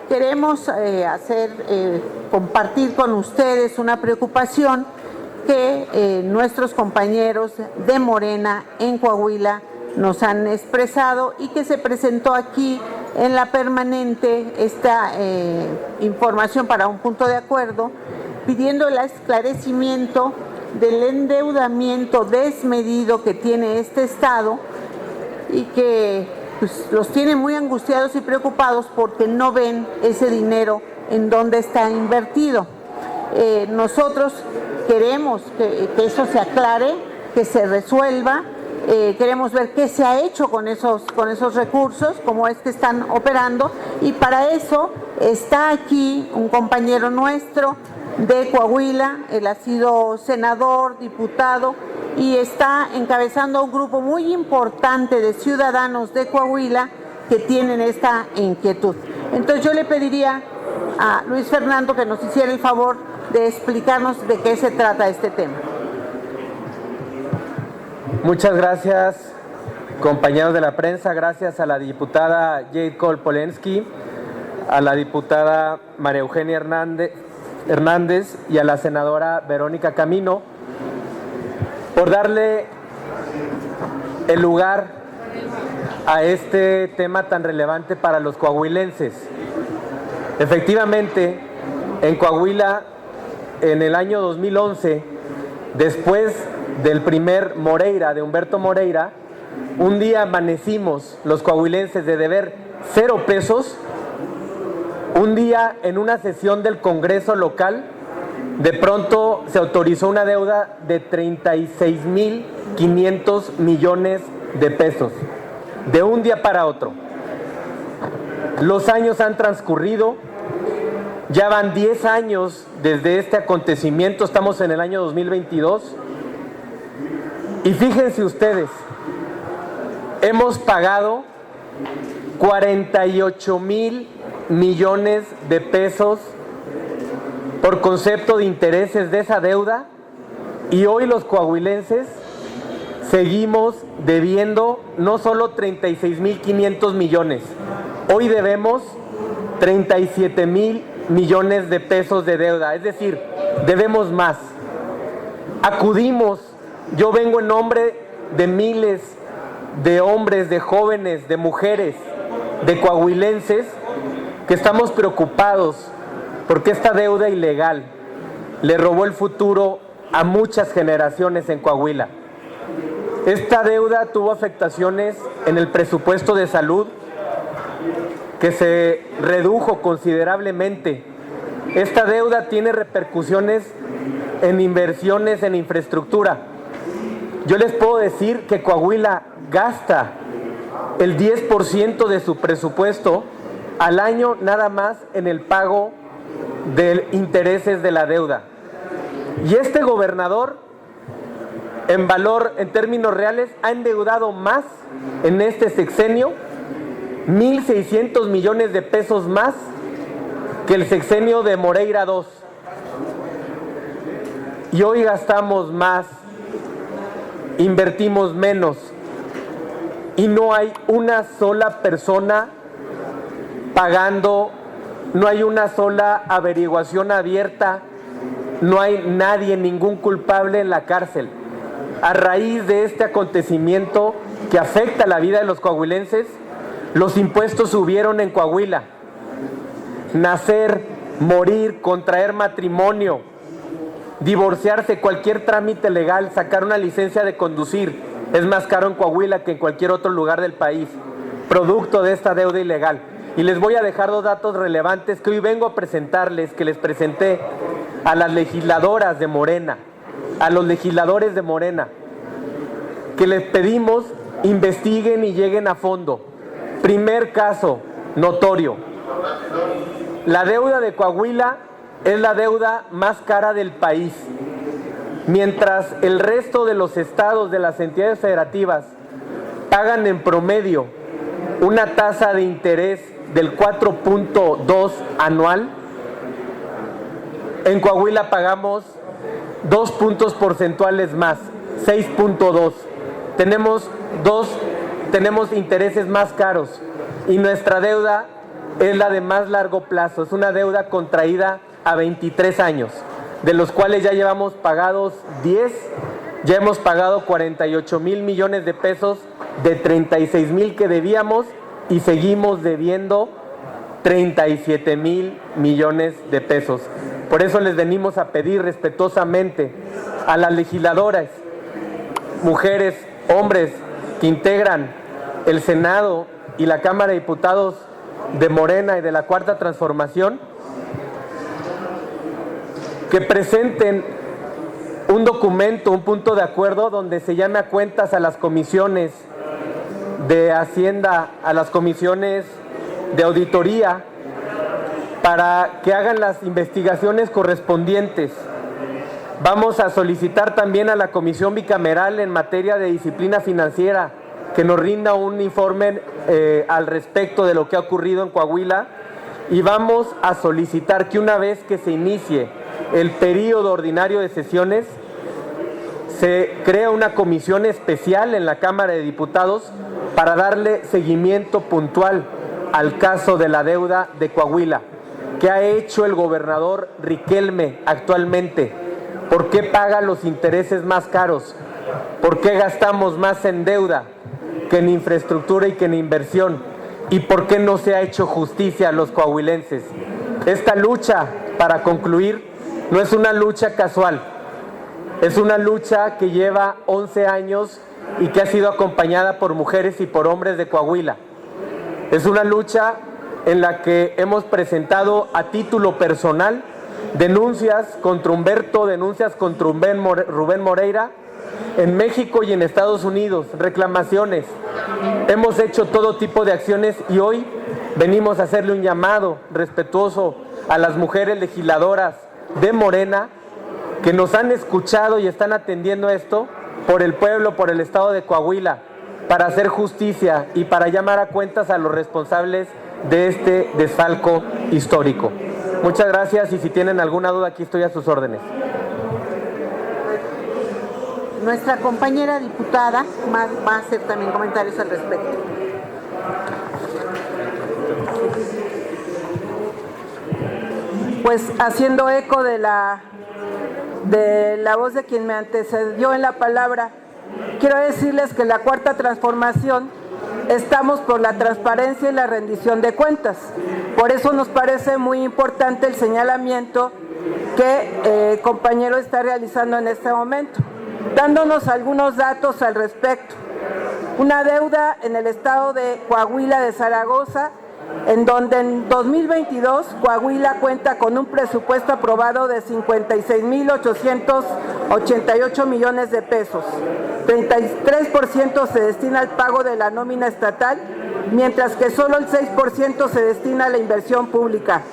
queremos compartir con ustedes una preocupación que nuestros compañeros de Morena en Coahuila nos han expresado y que se presentó aquí en la permanente esta información para un punto de acuerdo, pidiendo el esclarecimiento del endeudamiento desmedido que tiene este Estado y que los tiene muy angustiados y preocupados porque no ven ese dinero en dónde está invertido. Nosotros queremos que eso se aclare, que se resuelva. Queremos ver qué se ha hecho con esos recursos, cómo es que están operando, y para eso está aquí un compañero nuestro de Coahuila. Él ha sido senador, diputado y está encabezando un grupo muy importante de ciudadanos de Coahuila que tienen esta inquietud. Entonces yo le pediría a Luis Fernando que nos hiciera el favor de explicarnos de qué se trata este tema. Muchas gracias, compañeros de la prensa. Gracias a la diputada Jade Cole Polensky, a la diputada María Eugenia Hernández y a la senadora Verónica Camino por darle el lugar a este tema tan relevante para los coahuilenses. Efectivamente, en Coahuila, en el año 2011, después del primer Moreira, de Humberto Moreira, un día amanecimos los coahuilenses de deber 0 pesos. Un día, en una sesión del Congreso local, de pronto se autorizó una deuda de 36,500 millones de pesos, de un día para otro. Los años han transcurrido, ya van 10 años desde este acontecimiento, estamos en el año 2022, y fíjense ustedes, hemos pagado 48,000 millones de pesos por concepto de intereses de esa deuda, y hoy los coahuilenses seguimos debiendo no solo 36,500 millones, hoy debemos 37,000 millones de pesos de deuda, es decir, debemos más. Acudimos, yo vengo en nombre de miles de hombres, de jóvenes, de mujeres, de coahuilenses que estamos preocupados porque esta deuda ilegal le robó el futuro a muchas generaciones en Coahuila. Esta deuda tuvo afectaciones en el presupuesto de salud, que se redujo considerablemente. Esta deuda tiene repercusiones en inversiones en infraestructura. Yo les puedo decir que Coahuila gasta el 10% de su presupuesto al año nada más en el pago de intereses de la deuda. Y este gobernador, en valor, en términos reales, ha endeudado más en este sexenio, 1,600 millones de pesos más que el sexenio de Moreira II. Y hoy gastamos más, invertimos menos, y no hay una sola persona pagando, no hay una sola averiguación abierta, no hay nadie, ningún culpable en la cárcel. A raíz de este acontecimiento que afecta la vida de los coahuilenses, los impuestos subieron en Coahuila. Nacer, morir, contraer matrimonio, divorciarse, cualquier trámite legal, sacar una licencia de conducir, es más caro en Coahuila que en cualquier otro lugar del país, producto de esta deuda ilegal. Y les voy a dejar 2 datos relevantes que hoy vengo a presentarles, que les presenté a las legisladoras de Morena, a los legisladores de Morena, que les pedimos investiguen y lleguen a fondo. Primer caso notorio: la deuda de Coahuila es la deuda más cara del país. Mientras el resto de los estados de las entidades federativas pagan en promedio una tasa de interés del 4.2 anual, en Coahuila pagamos 2 puntos porcentuales más, 6.2. Tenemos intereses más caros y nuestra deuda es la de más largo plazo, es una deuda contraída a 23 años, de los cuales ya llevamos pagados 10, ya hemos pagado 48,000 millones de pesos de 36,000 que debíamos y seguimos debiendo 37,000 millones de pesos. Por eso les venimos a pedir respetuosamente a las legisladoras, mujeres, hombres que integran el Senado y la Cámara de Diputados de Morena y de la Cuarta Transformación, que presenten un documento, un punto de acuerdo donde se llame a cuentas a las comisiones de Hacienda, a las comisiones de auditoría, para que hagan las investigaciones correspondientes. Vamos a solicitar también a la Comisión Bicameral en materia de disciplina financiera que nos rinda un informe al respecto de lo que ha ocurrido en Coahuila, y vamos a solicitar que una vez que se inicie el periodo ordinario de sesiones, se crea una comisión especial en la Cámara de Diputados para darle seguimiento puntual al caso de la deuda de Coahuila. ¿Qué ha hecho el gobernador Riquelme actualmente? ¿Por qué paga los intereses más caros? ¿Por qué gastamos más en deuda que en infraestructura y que en inversión? ¿Y por qué no se ha hecho justicia a los coahuilenses? Esta lucha, para concluir, no es una lucha casual. Es una lucha que lleva 11 años y que ha sido acompañada por mujeres y por hombres de Coahuila. Es una lucha en la que hemos presentado a título personal denuncias contra Humberto, denuncias contra Rubén Moreira en México y en Estados Unidos, reclamaciones. Hemos hecho todo tipo de acciones y hoy venimos a hacerle un llamado respetuoso a las mujeres legisladoras de Morena que nos han escuchado y están atendiendo esto por el pueblo, por el estado de Coahuila, para hacer justicia y para llamar a cuentas a los responsables de este desfalco histórico. Muchas gracias, y si tienen alguna duda, aquí estoy a sus órdenes. Nuestra compañera diputada va a hacer también comentarios al respecto. Pues haciendo eco de la voz de quien me antecedió en la palabra, quiero decirles que la Cuarta Transformación estamos por la transparencia y la rendición de cuentas. Por eso nos parece muy importante el señalamiento que el compañero está realizando en este momento, dándonos algunos datos al respecto. Una deuda en el estado de Coahuila de Zaragoza, en donde en 2022 Coahuila cuenta con un presupuesto aprobado de 56,888 millones de pesos. 33% se destina al pago de la nómina estatal, mientras que solo el 6% se destina a la inversión pública.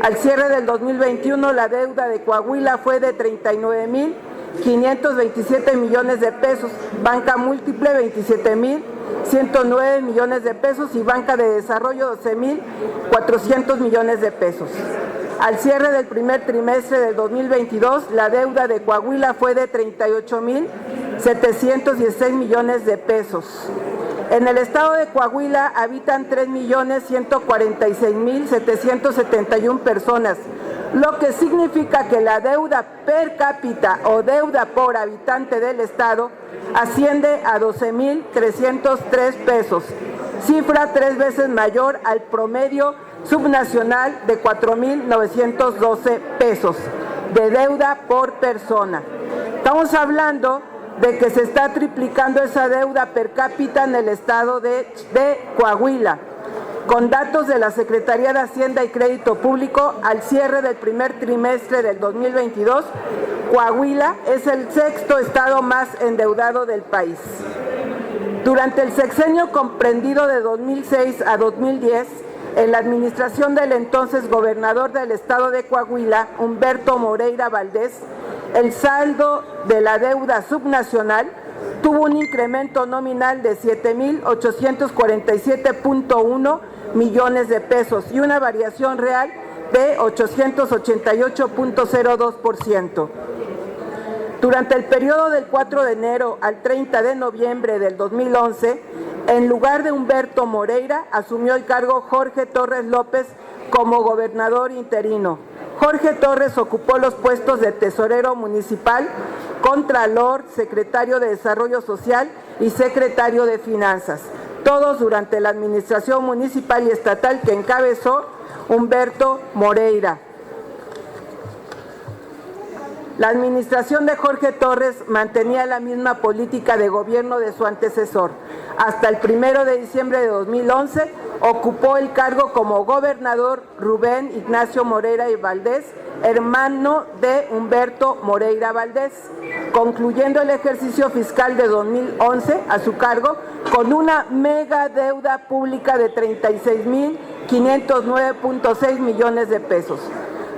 Al cierre del 2021, la deuda de Coahuila fue de 39,527 millones de pesos, banca múltiple 27,109 millones de pesos y banca de desarrollo 12,400 millones de pesos. Al cierre del primer trimestre del 2022, la deuda de Coahuila fue de 38,716 millones de pesos. En el estado de Coahuila habitan 3,146,771 personas, lo que significa que la deuda per cápita o deuda por habitante del estado asciende a 12,303 pesos, cifra 3 veces mayor al promedio subnacional de 4,912 pesos de deuda por persona. Estamos hablando de que se está triplicando esa deuda per cápita en el estado de Coahuila. Con datos de la Secretaría de Hacienda y Crédito Público, al cierre del primer trimestre del 2022, Coahuila es el sexto estado más endeudado del país. Durante el sexenio comprendido de 2006 a 2010, en la administración del entonces gobernador del estado de Coahuila, Humberto Moreira Valdés, el saldo de la deuda subnacional tuvo un incremento nominal de 7,847,1 millones de pesos y una variación real de 888,02%. Durante el periodo del 4 de enero al 30 de noviembre del 2011, En lugar de Humberto Moreira, asumió el cargo Jorge Torres López como gobernador interino. Jorge Torres ocupó los puestos de tesorero municipal, contralor, secretario de Desarrollo Social y secretario de Finanzas, todos durante la administración municipal y estatal que encabezó Humberto Moreira. La administración de Jorge Torres mantenía la misma política de gobierno de su antecesor. Hasta el 1 de diciembre de 2011 ocupó el cargo como gobernador Rubén Ignacio Moreira y Valdés, hermano de Humberto Moreira Valdés, concluyendo el ejercicio fiscal de 2011 a su cargo con una mega deuda pública de 36.509.6 millones de pesos.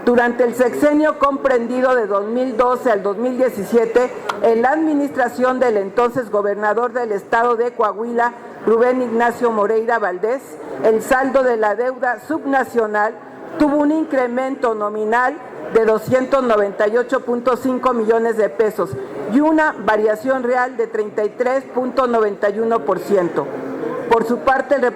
Durante el sexenio comprendido de 2012 al 2017, en la administración del entonces gobernador del estado de Coahuila, Rubén Ignacio Moreira Valdés, el saldo de la deuda subnacional tuvo un incremento nominal de 298.5 millones de pesos y una variación real de 33.91%. Por su parte, el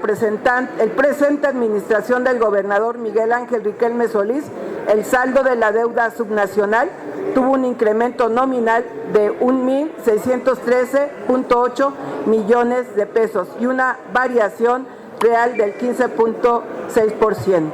presente administración del gobernador Miguel Ángel Riquelme Solís, el saldo de la deuda subnacional tuvo un incremento nominal de 1.613.8 millones de pesos y una variación real del 15.6%.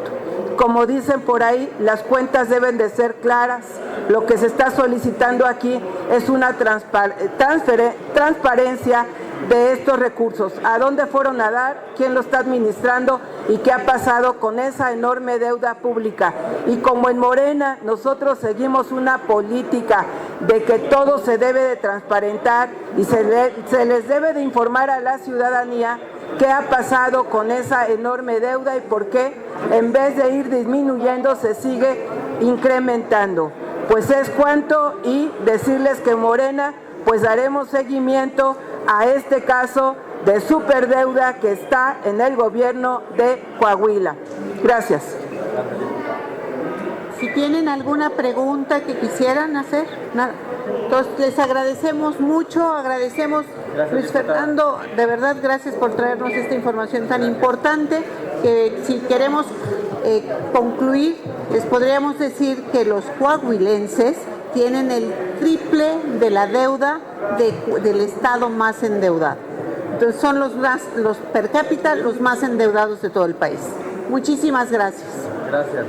Como dicen por ahí, las cuentas deben de ser claras. Lo que se está solicitando aquí es una transparencia de estos recursos, a dónde fueron a dar, quién lo está administrando y qué ha pasado con esa enorme deuda pública. Y como en Morena nosotros seguimos una política de que todo se debe de transparentar y se les debe de informar a la ciudadanía qué ha pasado con esa enorme deuda y por qué en vez de ir disminuyendo se sigue incrementando. Pues es cuanto, y decirles que Morena pues daremos seguimiento a este caso de superdeuda que está en el gobierno de Coahuila. Gracias. Si tienen alguna pregunta que quisieran hacer, nada. Entonces les agradecemos mucho, agradecemos, Luis Fernando, de verdad gracias por traernos esta información tan importante, que si queremos concluir, les podríamos decir que los coahuilenses tienen el triple de la deuda del estado más endeudado. Entonces son los per cápita los más endeudados de todo el país. Muchísimas gracias. Gracias.